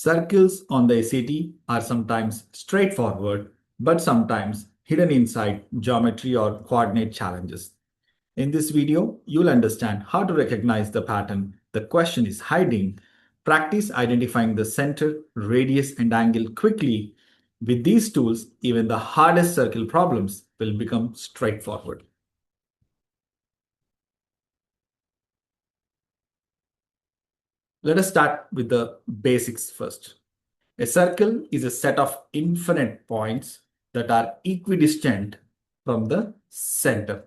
Circles on the SAT are sometimes straightforward, but sometimes hidden inside geometry or coordinate challenges. In this video, you'll understand how to recognize the pattern the question is hiding, practice identifying the center, radius, and angle quickly. With these tools, even the hardest circle problems will become straightforward. Let us start with the basics first. A circle is a set of infinite points that are equidistant from the center.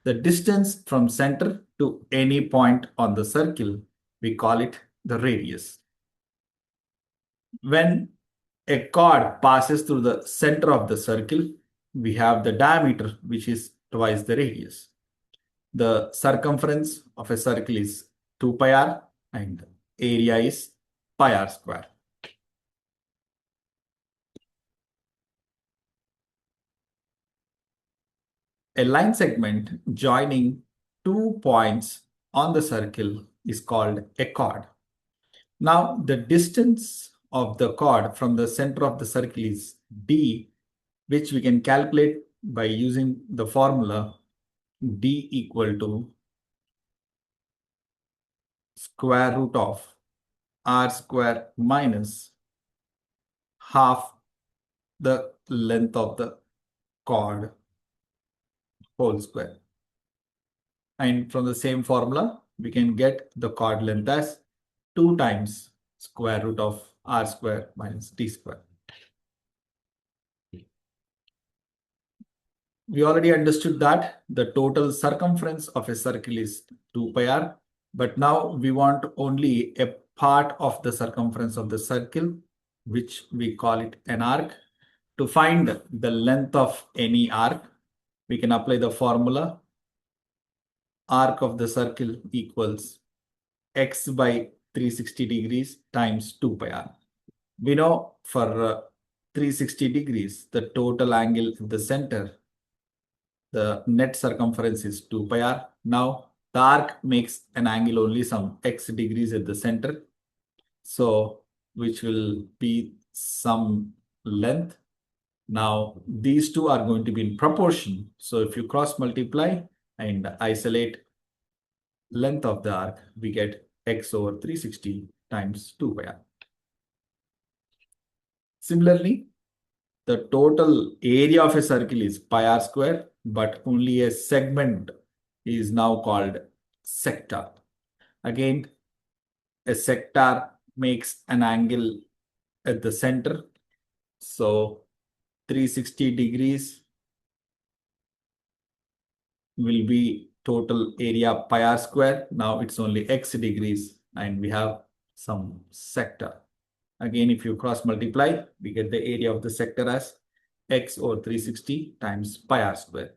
The distance from center to any point on the circle, we call it the radius. When a chord passes through the center of the circle, we have the diameter, which is twice the radius. The circumference of a circle is 2 pi r and area is pi r square. A line segment joining 2 points on the circle is called a chord. Now, the distance of the chord from the center of the circle is d, which we can calculate by using the formula d equal to square root of r square minus half the length of the chord whole square. And from the same formula, we can get the chord length as 2 times square root of r square minus d square. We already understood that the total circumference of a circle is 2 pi r, but now we want only a part of the circumference of the circle, which we call it an arc. To find the length of any arc, we can apply the formula arc of the circle equals x by 360 degrees times 2 pi r. We know for 360 degrees, the total angle in the center, the net circumference is 2 pi r. Now, the arc makes an angle only some x degrees at the center. So, which will be some length. Now, these two are going to be in proportion. So, if you cross multiply and isolate length of the arc, we get x over 360 times 2 pi r. Similarly, the total area of a circle is pi r square, but only a segment is now called sector. Again, a sector makes an angle at the center. So 360 degrees will be total area pi r square. Now it's only x degrees and we have some sector. Again, if you cross multiply, we get the area of the sector as x over 360 times pi r square.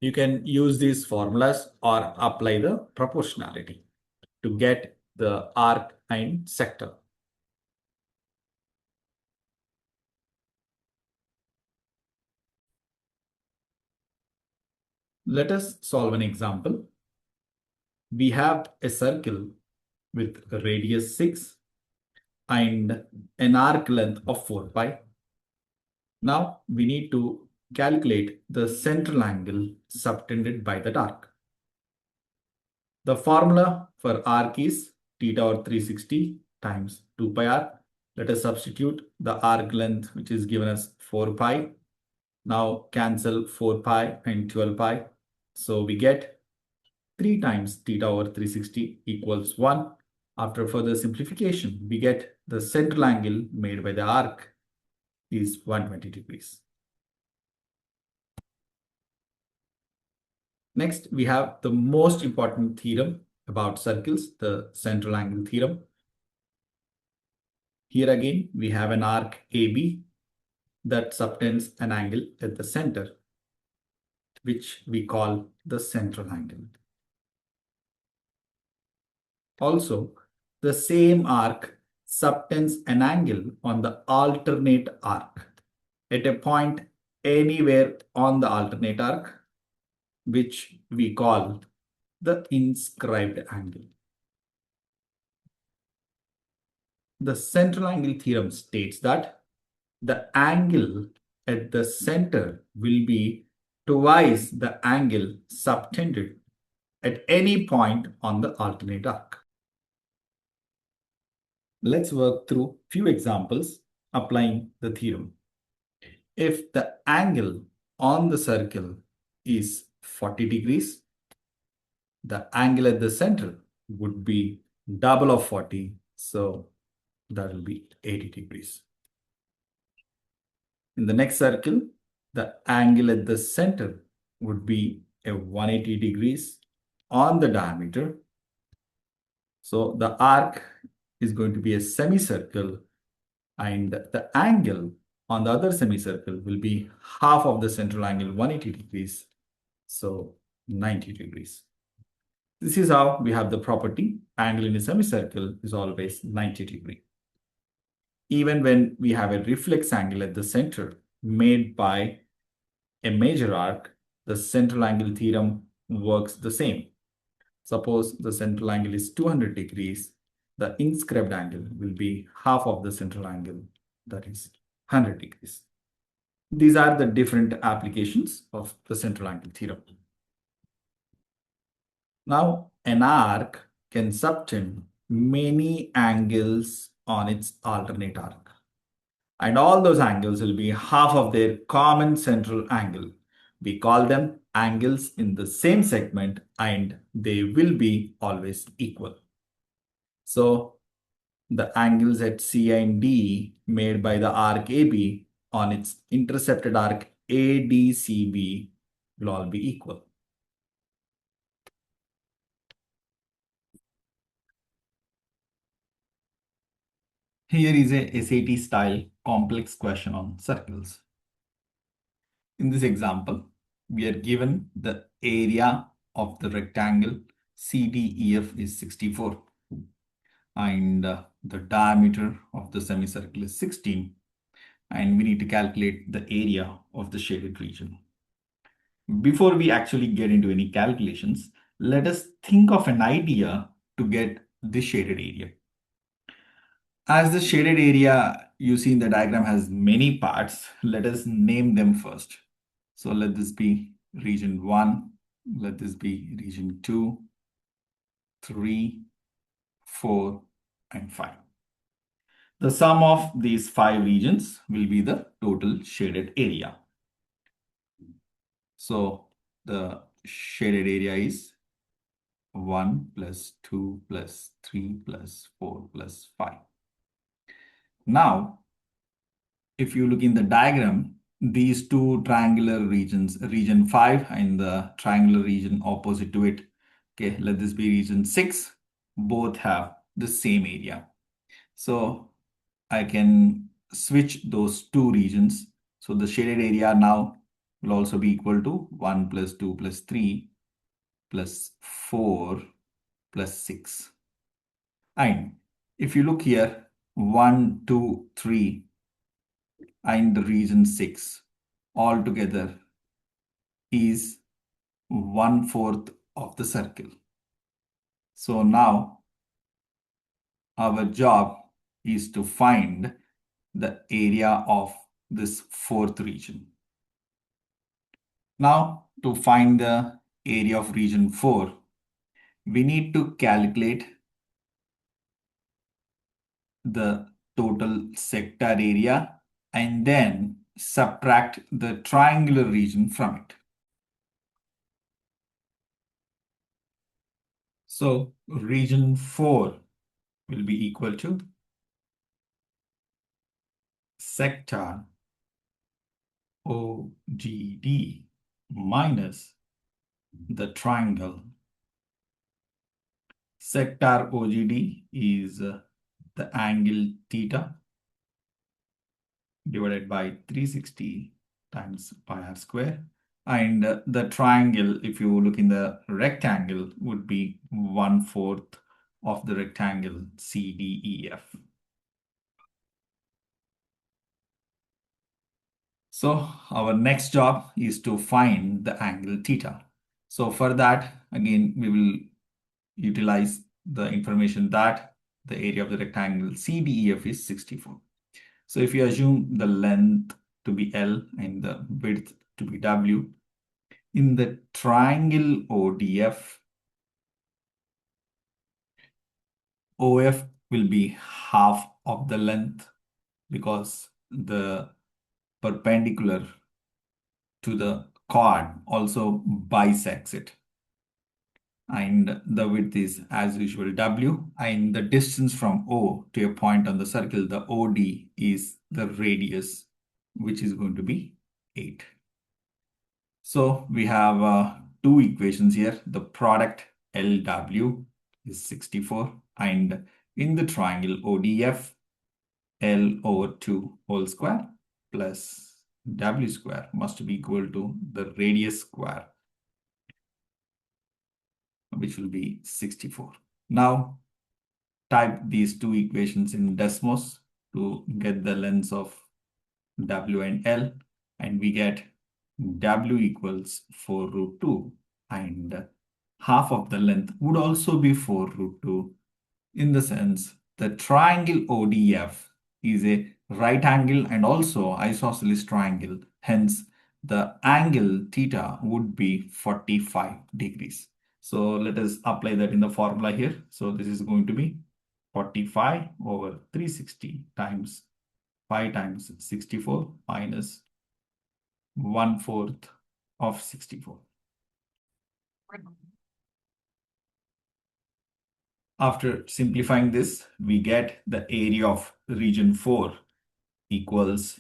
You can use these formulas or apply the proportionality to get the arc and sector. Let us solve an example. We have a circle with a radius 6 and an arc length of 4 pi. Now we need to calculate the central angle subtended by that arc. The formula for arc is theta over 360 times 2 pi r. Let us substitute the arc length, which is given as 4 pi. Now cancel 4 pi and 12 pi. So we get 3 times theta over 360 equals 1. After further simplification, we get the central angle made by the arc is 120 degrees. Next, we have the most important theorem about circles, the central angle theorem. Here again, we have an arc AB that subtends an angle at the center, which we call the central angle. Also, the same arc subtends an angle on the alternate arc at a point anywhere on the alternate arc, which we call the inscribed angle. the central angle theorem states that the angle at the center will be twice the angle subtended at any point on the alternate arc. Let's work through few examples applying the theorem. If the angle on the circle is 40 degrees, the angle at the center would be double of 40. So that will be 80 degrees. In the next circle, the angle at the center would be a 180 degrees on the diameter. So the arc is going to be a semicircle, and the angle on the other semicircle will be half of the central angle, 180 degrees. So 90 degrees. This is how we have the property angle in a semicircle is always 90 degree. Even when we have a reflex angle at the center made by a major arc, the central angle theorem works the same. Suppose the central angle is 200 degrees, the inscribed angle will be half of the central angle, that is 100 degrees. These are the different applications of the central angle theorem. Now, an arc can subtend many angles on its alternate arc. And all those angles will be half of their common central angle. We call them angles in the same segment, and they will be always equal. So the angles at C and D made by the arc AB on its intercepted arc ADCB will all be equal. Here is a SAT style complex question on circles. In this example, we are given the area of the rectangle CDEF is 64 and the diameter of the semicircle is 16, and we need to calculate the area of the shaded region. Before we actually get into any calculations, let us think of an idea to get the shaded area. As the shaded area you see in the diagram has many parts, let us name them first. So let this be region 1, let this be region 2, 3, 4, and 5. The sum of these 5 regions will be the total shaded area. So the shaded area is 1 plus 2 plus 3 plus 4 plus 5. Now, if you look in the diagram, these two triangular regions, region 5 and the triangular region opposite to it, okay, let this be region 6, both have the same area. So I can switch those two regions. So the shaded area now will also be equal to 1 plus 2 plus 3 plus 4 plus 6. And if you look here, 1, 2, 3 and the region 6 altogether is 1/4 of the circle. So now our job is to find the area of this 4th region. Now, to find the area of region 4, we need to calculate the total sector area and then subtract the triangular region from it. So region 4 will be equal to sector OGD minus the triangle. Sector OGD is the angle theta divided by 360 times pi r square. And the triangle, if you look in the rectangle, would be 1/4 of the rectangle CDEF. So our next job is to find the angle theta. So for that, again, we will utilize the information that the area of the rectangle CDEF is 64. So if you assume the length to be L and the width to be W, in the triangle ODF, OF will be half of the length because the perpendicular to the chord also bisects it. And the width is as usual W, and the distance from O to a point on the circle, the OD, is the radius, which is going to be 8. So we have two equations here. The product LW is 64, and in the triangle ODF, L over 2 whole square plus W square must be equal to the radius square, which will be 64. Now, type these two equations in Desmos to get the lengths of W and L, and we get W equals 4 root 2, and half of the length would also be 4 root 2, in the sense the triangle ODF is a right angle and also isosceles triangle. Hence, the angle theta would be 45 degrees. So let us apply that in the formula here. So this is going to be 45 over 360 times 5 times 64 minus 1/4 of 64. After simplifying this, we get the area of region 4 equals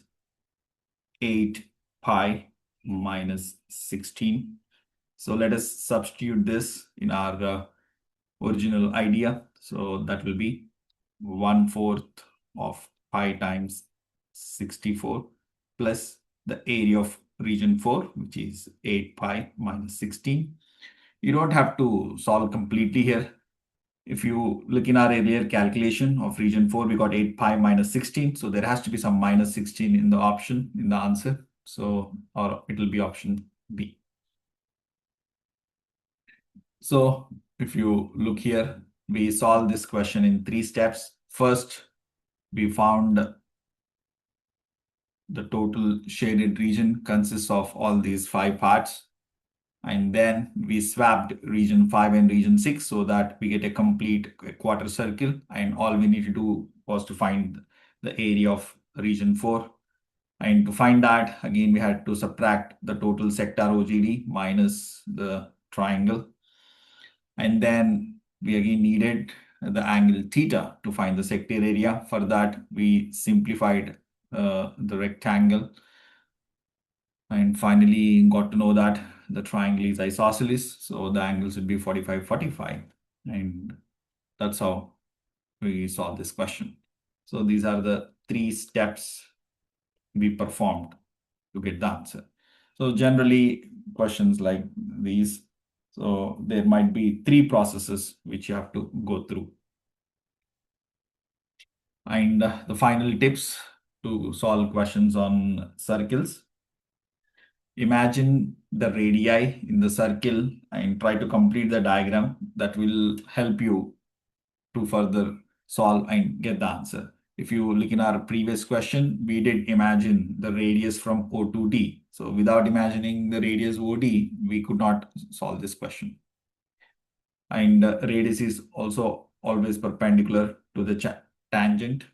8 pi minus 16. So let us substitute this in our original idea. So that will be 1/4 of pi times 64 plus the area of region 4, which is 8 pi minus 16. You don't have to solve completely here. If you look in our earlier calculation of region 4, we got 8 pi minus 16. So there has to be some minus 16 in the option, in the answer. So, or it will be option B. So if you look here, we solved this question in 3 steps. First, we found the total shaded region consists of all these 5 parts. And then we swapped region 5 and region 6 so that we get a complete quarter circle. And all we need to do was to find the area of region 4. And to find that, again, we had to subtract the total sector OGD minus the triangle. And then we again needed the angle theta to find the sector area. For that, we simplified the rectangle. And finally got to know that the triangle is isosceles, so the angles would be 45, 45. And that's how we solve this question. So these are the 3 steps we performed to get the answer. So generally questions like these, so there might be 3 processes which you have to go through. And the final tips to solve questions on circles. Imagine the radii in the circle and try to complete the diagram. That will help you to further solve and get the answer. If you look in our previous question, we did imagine the radius from O to D. So without imagining the radius OD, we could not solve this question. And radius is also always perpendicular to the tangent.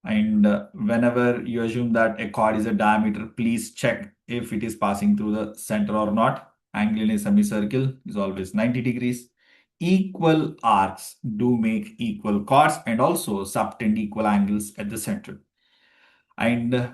And whenever you assume that a chord is a diameter, please check if it is passing through the center or not. Angle in a semicircle is always 90 degrees. Equal arcs do make equal chords and also subtend equal angles at the center. And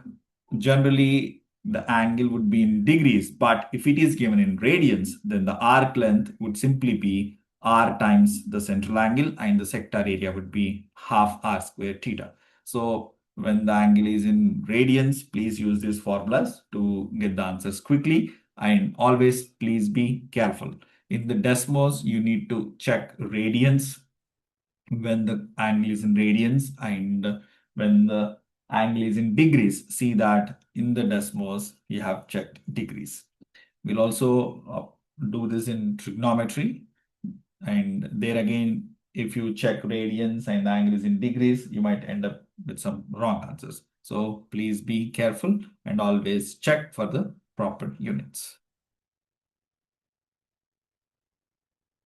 generally, the angle would be in degrees, but if it is given in radians, then the arc length would simply be r times the central angle, and the sector area would be half r squared theta. So when the angle is in radians, please use these formulas to get the answers quickly, and always please be careful. In the Desmos, you need to check radians when the angle is in radians, and when the angle is in degrees, see that in the Desmos, you have checked degrees. We'll also do this in trigonometry, and there again, if you check radians and the angle is in degrees, you might end up with some wrong answers. So please be careful and always check for the proper units.